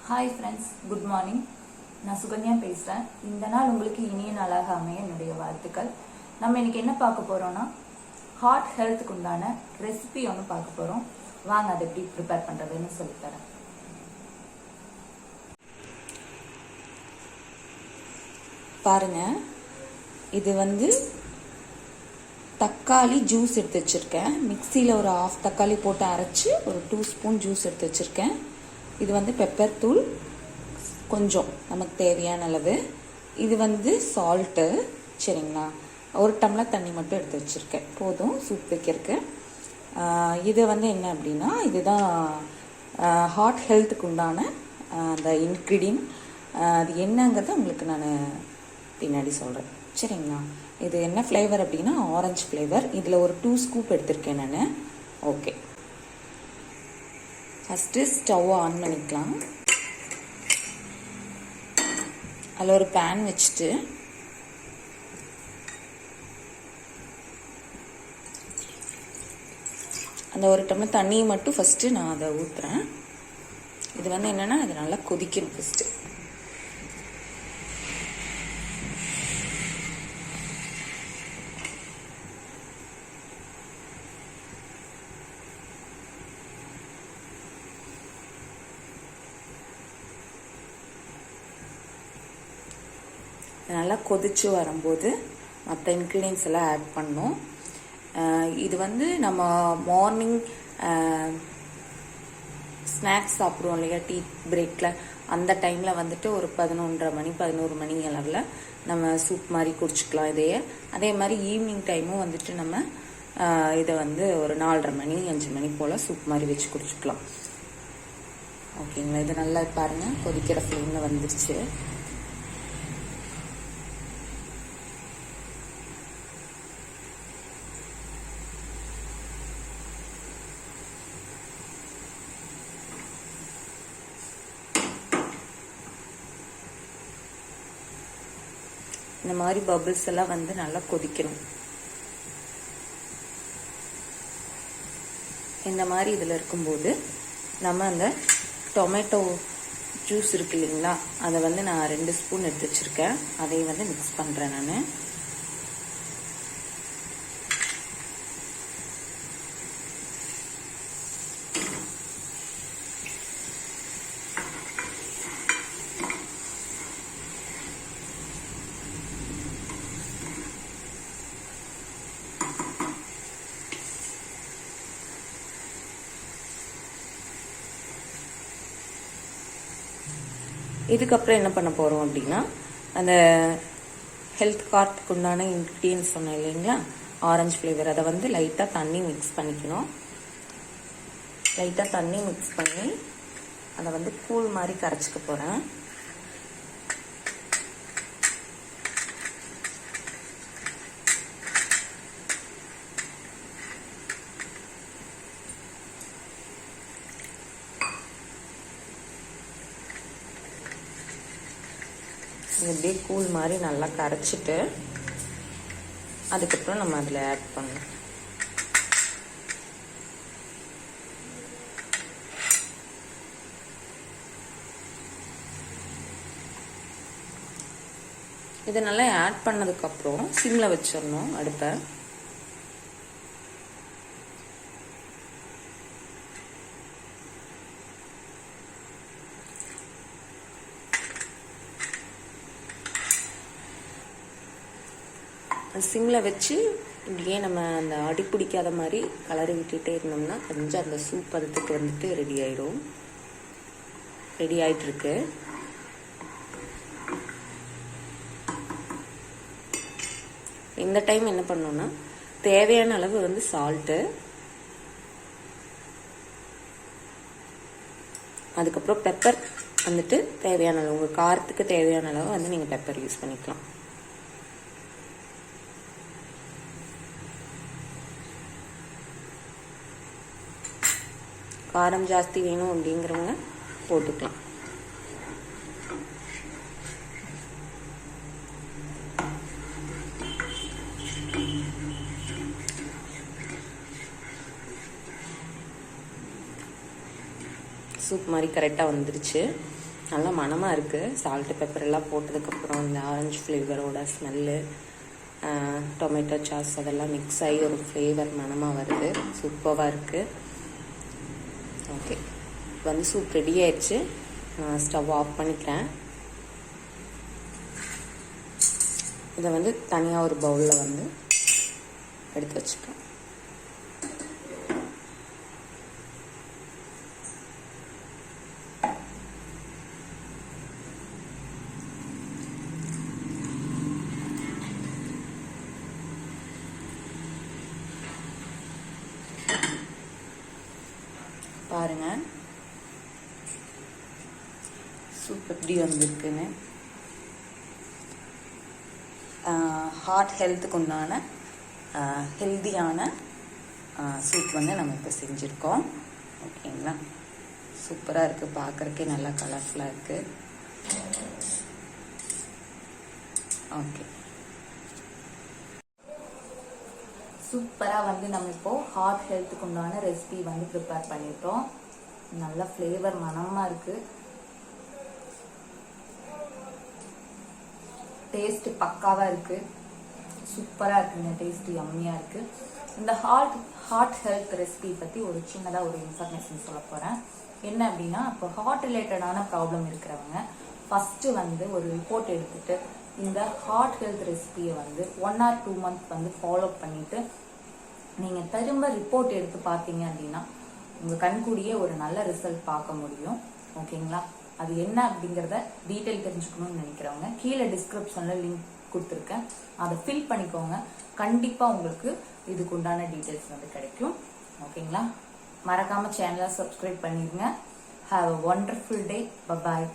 Hi friends, good morning. நான் சுகன்யா பேசுகிறேன். இந்த நாள் உங்களுக்கு இனிய நாளாக அமைய என்னுடைய வாழ்த்துக்கள். நம்ம இன்னைக்கு என்ன பார்க்க போகிறோம்னா, ஹார்ட் ஹெல்த்துக்கு உண்டான ரெசிபி ஒன்று பார்க்க போகிறோம். வாங்க அதை எப்படி ப்ரிப்பேர் பண்ணுறதுன்னு சொல்லித்தரேன். பாருங்க, இது தக்காளி ஜூஸ் எடுத்து வச்சுருக்கேன். மிக்சியில் ஒரு ½ தக்காளி போட்டு அரைச்சி ஒரு 2 ஸ்பூன் ஜூஸ் எடுத்து வச்சுருக்கேன். இது பெப்பர் தூள் கொஞ்சம் நமக்கு தேவையான அளவு. இது சால்ட்டு, சரிங்களா? ஒரு டம்ளர் தண்ணி மட்டும் எடுத்து வச்சுருக்கேன், போதும் சூப் வைக்கிறதுக்கு. இது என்ன அப்படின்னா, இதுதான் ஹார்ட் ஹெல்த்துக்கு உண்டான அந்த இன்க்ரீடியன்ட். அது என்னங்கிறத உங்களுக்கு நான் பின்னாடி சொல்கிறேன், சரிங்களா? இது என்ன ஃப்ளேவர் அப்படின்னா ஆரஞ்சு ஃப்ளேவர். இதில் ஒரு 2 ஸ்கூப் எடுத்திருக்கேன் நான். ஓகே, ஃபஸ்ட்டு ஸ்டவ்வை ஆன் பண்ணிக்கலாம். அதில் ஒரு பேன் வச்சுட்டு அந்த ஒரு டம்ளர் தண்ணியை மட்டும் ஃபஸ்ட்டு நான் அதை ஊற்றுறேன். இது என்னென்னா, அது நல்லா கொதிக்கணும் ஃபஸ்ட்டு. நல்லா கொதிச்சு வரும்போது மற்ற இன்க்ரீடியன்ஸ் எல்லாம் ஆட் பண்ணோம். இது நம்ம மார்னிங் ஸ்நாக்ஸ் சாப்பிடுவோம் இல்லையா, டீ பிரேக்கில், அந்த டைமில் ஒரு 11:30 மணி 11 மணி அளவில் நம்ம சூப் மாதிரி குடிச்சிக்கலாம் இதையே. அதே மாதிரி ஈவினிங் டைமும் நம்ம இதை ஒரு 4:30 மணி 5 மணி போல் சூப் மாதிரி வச்சு குடிச்சிக்கலாம். ஓகேங்களா? இது நல்லா பாருங்கள், கொதிக்கிற ஃப்ளேமில் வந்துருச்சு. இந்த மாதிரி பபிள்ஸ் எல்லாம் நல்லா கொதிக்கணும். இந்த மாதிரி இதில் இருக்கும்போது நம்ம அந்த டொமேட்டோ ஜூஸ் இருக்கு இல்லைங்களா, அதை நான் 2 ஸ்பூன் எடுத்து வச்சுருக்கேன். அதையும் மிக்ஸ் பண்ணுறேன் நான். இதுக்கப்புறம் என்ன பண்ண போகிறோம் அப்படின்னா, அந்த ஹெல்த் கார்டுக்கு உண்டான இன்க்ரீடியன்ஸ் சொன்னேன் இல்லைங்களா, ஆரஞ்சு ஃப்ளேவர், அதை லைட்டாக தண்ணி மிக்ஸ் பண்ணிக்கணும். லைட்டாக தண்ணி மிக்ஸ் பண்ணி அதை கூழ் மாதிரி கரைச்சிக்க போகிறேன். இப்படியே கூழ் மாதிரி நல்லா கரைச்சிட்டு அதுக்கப்புறம் நம்ம அதில் ஆட் பண்ணணும். இதை நல்லா ஆட் பண்ணதுக்கப்புறம் சிம்மில் வச்சிடணும் அடுப்பை. சிம்மில் வச்சு இப்படியே நம்ம அந்த அடி பிடிக்காத மாதிரி கலரி விட்டுட்டே இருந்தோம்னா கொஞ்சம் அந்த சூப் பதத்துக்கு ரெடி ஆயிடும். ரெடி ஆயிட்டுருக்கு. இந்த டைம் என்ன பண்ணோம்னா, தேவையான அளவு சால்ட்டு, அதுக்கப்புறம் பெப்பர் தேவையான அளவு, உங்கள் காரத்துக்கு தேவையான அளவு நீங்கள் பெப்பர் யூஸ் பண்ணிக்கலாம். காரம் ஜாஸ்தி வேணும் அப்படிங்கிறவங்க போட்டுக்கலாம். சூப் மாதிரி கரெக்டாக வந்துருச்சு. நல்லா மணமாக இருக்குது. சால்ட்டு பெப்பர் எல்லாம் போட்டதுக்கப்புறம் இந்த ஆரஞ்சு ஃப்ளேவரோட ஸ்மெல்லு, டொமேட்டோ சாஸ் அதெல்லாம் மிக்ஸ் ஆகி ஒரு ஃப்ளேவர் மணமாக வருது. சூப்பராக இருக்குது. ஓகே, வந்து சூப் ரெடி ஆயிடுச்சு. ஸ்டவ் ஆஃப் பண்ணிக்கிறேன். இதை வந்து தனியாக ஒரு பவுலில் வந்து எடுத்து வச்சுக்கிறேன். பாருங்க சூப் எப்படி வந்திருக்குன்னு. ஹார்ட் ஹெல்த்துக்கு உண்டான ஹெல்தியான சூப் வந்து நம்ம இப்போ செஞ்சுருக்கோம். ஓகேங்களா, சூப்பராக இருக்குது. பார்க்குறக்கே நல்லா கலர்ஃபுல்லாக இருக்குது. ஓகே, சூப்பராக வந்து நம்ம இப்போது ஹார்ட் ஹெல்த்துக்கு உண்டான ரெசிபி வந்து ப்ரிப்பேர் பண்ணிட்டோம். நல்ல ஃப்ளேவர் மணமாக இருக்குது. டேஸ்ட் பக்காவாக இருக்குது. சூப்பராக இருக்குங்க. டேஸ்ட் யம்மியாக இருக்குது. இந்த ஹார்ட் ஹெல்த் ரெசிபி பற்றி ஒரு சின்னதாக ஒரு இன்ஃபர்மேஷன் சொல்ல போகிறேன். என்ன அப்படின்னா, இப்போ ஹார்ட் ரிலேட்டடான ப்ராப்ளம் இருக்கிறவங்க ஃபஸ்ட்டு வந்து ஒரு ரிப்போர்ட் எடுத்துட்டு இந்த ஹார்ட் ஹெல்த் ரெசிபியை வந்து 1 or 2 months வந்து ஃபாலோ பண்ணிட்டு நீங்கள் திரும்ப ரிப்போர்ட் எடுத்து பார்த்தீங்க அப்படின்னா உங்கள் கண்கூடியே ஒரு நல்ல ரிசல்ட் பார்க்க முடியும். ஓகேங்களா, அது என்ன அப்படிங்கிறத டீட்டெயில் தெரிஞ்சுக்கணும்னு நினைக்கிறவங்க கீழே டிஸ்கிரிப்ஷனில் லிங்க் கொடுத்துருக்கேன். அதை ஃபில் பண்ணிக்கோங்க. கண்டிப்பாக உங்களுக்கு இதுக்கு உண்டான டீட்டெயில்ஸ் வந்து கிடைக்கும். ஓகேங்களா, மறக்காமல் சேனலை சப்ஸ்கிரைப் பண்ணிடுங்க. Have a wonderful day. Bye bye.